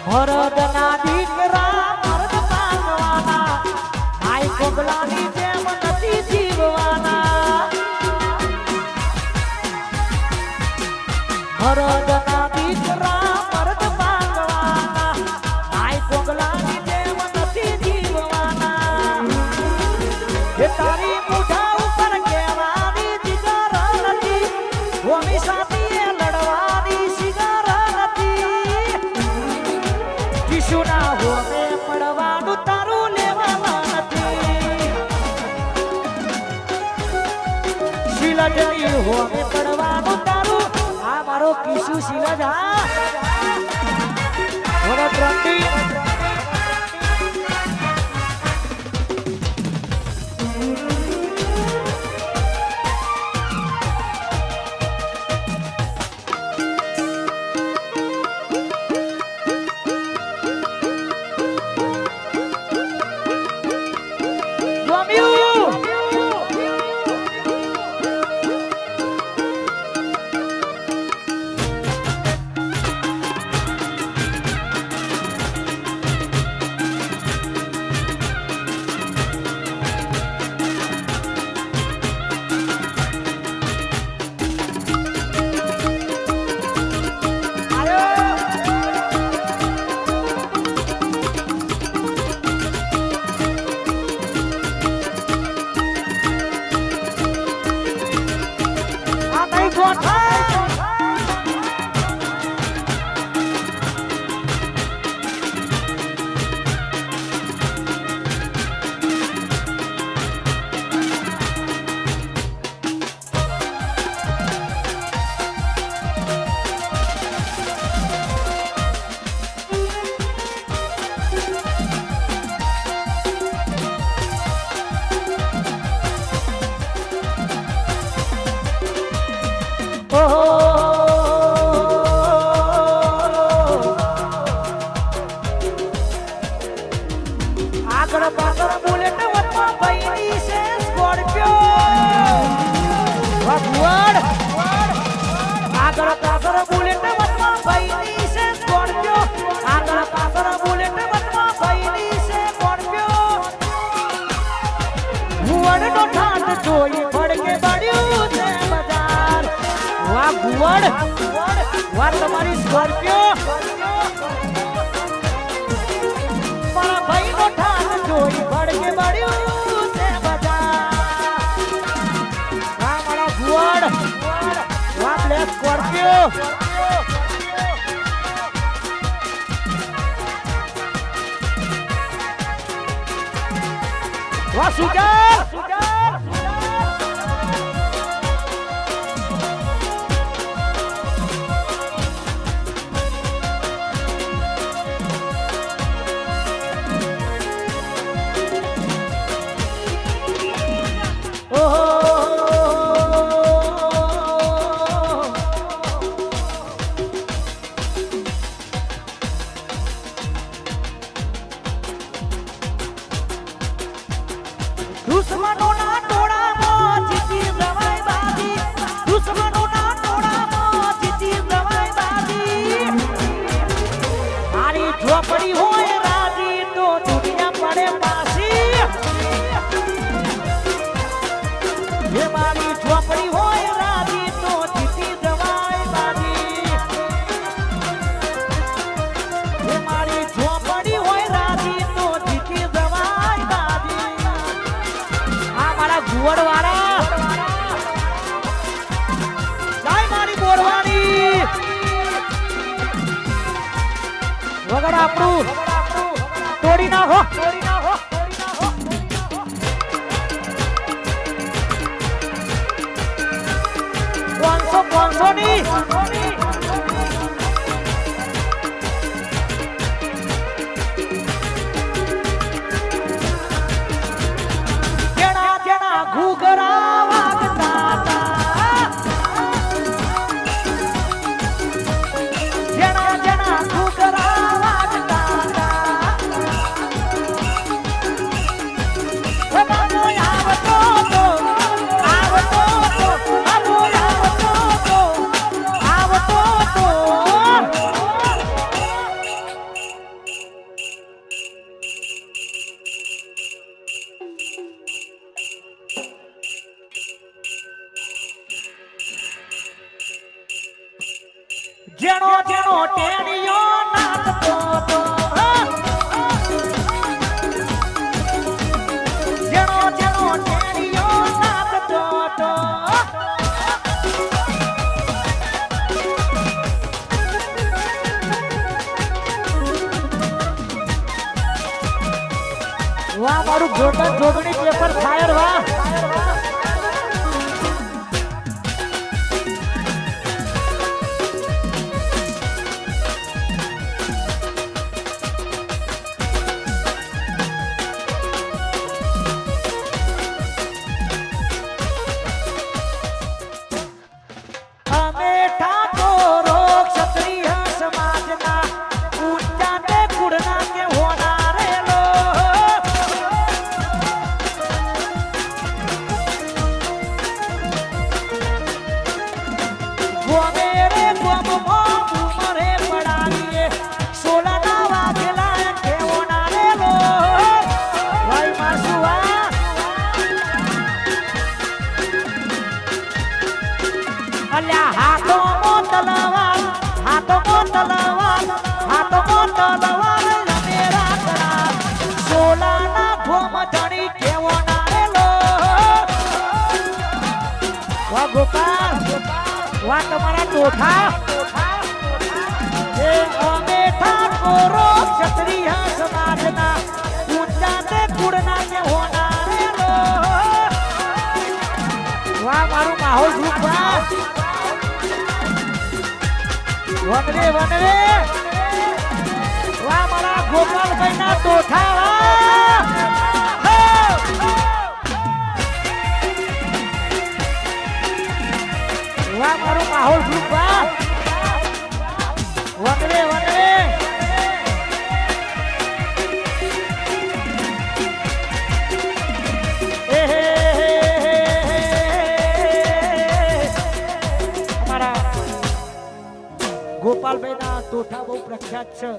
ભરતના દીકરા મર્દ માંગવાના ભાઈ કોગલાની જેમ નથી જીવવાના ભરતના દીકરા મર્દ માંગવાના ભાઈ કોગલાની જેમ નથી જીવવાના એ તારી મુઠા ઉપર કેવાની જીગર નથી ઓમી સાથે લડવાની શિગર નથી કિશુના હોમે પડવાનું તારું લેવાના નથી શિલજની હોમે પડવાનું તારું આ મારો કિશુ શિલજ હા ઓરે ત્રંડી આગળ પાછળ બુલેટ વચમાં ભઈની છે સ્કોર્પિયો ભગવાન આગળ પાછળ બુલેટ વચમાં ભઈની છે સ્કોર્પિયો આગળ પાછળ બુલેટ વચમાં ભઈની છે સ્કોર્પિયો ભુવનનો ઠાઠ જોઈ ફડકે પડ્યું છે બજાર વાહ ભુવન વાહ તમારી સ્કોર્પિયો મારા ભાઈનો ઠાઠ જોઈ ફડકે પડ્યું છે બજાર વાહ મારા ભુવન વાહ બ્લેક સ્કોર્પિયો વાહ સુગર દુશ્મનોના ટોળામાં જીતી જવાય બાજી દુશ્મનોના ટોળામાં જીતી જવાય બાજી મારી ઝોપડી હોય રાજી તો દુનિયા પડે પાછી એ મારી ઝોપડી હોય રાજી તો જીતી જવાય બાજી એ મારી ઝોપડી હોય રાજી તો જીતી જવાય બાજી ગુવડવાળા લાય મારી બોરવાની વગર આપણું તોડી નાખો 500 ની ઘૂઘરા વાગતા હતા જણા જણા ઘૂઘરા વાગતા હતા બાબો આવતો તો આવતો તો બાબો આવતો તો આવતો જેણો જેણો ટેણીયો નાચતો તો જેણો જેણો ટેણીયો નાચતો તો વાહ મારું જોડણ જોડણી પેપર ફાયર વાહ અમે ઠાકોરો ક્ષત્રિય સમાજના ઊંચા ને કુળના કે હોનારેલો ગોમે રે ગોમમાં ઉમરે પડાવીએ સોલાના વાઘેલા કે હોનારેલો ભાઈ માસુઆ અલ્યા હાથોમાં તલવાર હાથોમાં તલવાર હાથોમાં તલવાર લમેરા કરા સોલાના ઘોમ ધણી કેવો નારેલો વાહ ગોપાલ વાહ તમારા ટોઠા એ અમે ઠાકોરો ક્ષત્રિય સમાજના ઊંચા તે કુળના કેવો નારેલો વાહ મારું માહોલ ગ્રુપ વાહ વનરે વનરે વાહ મારા ગોપાલભાઈ ના ટોઠા વાહ મારું માહોલ ગ્રુપ વાહ વનરે વનરે ગોપાલભાઈ ના ટોઠા બહુ પ્રખ્યાત છે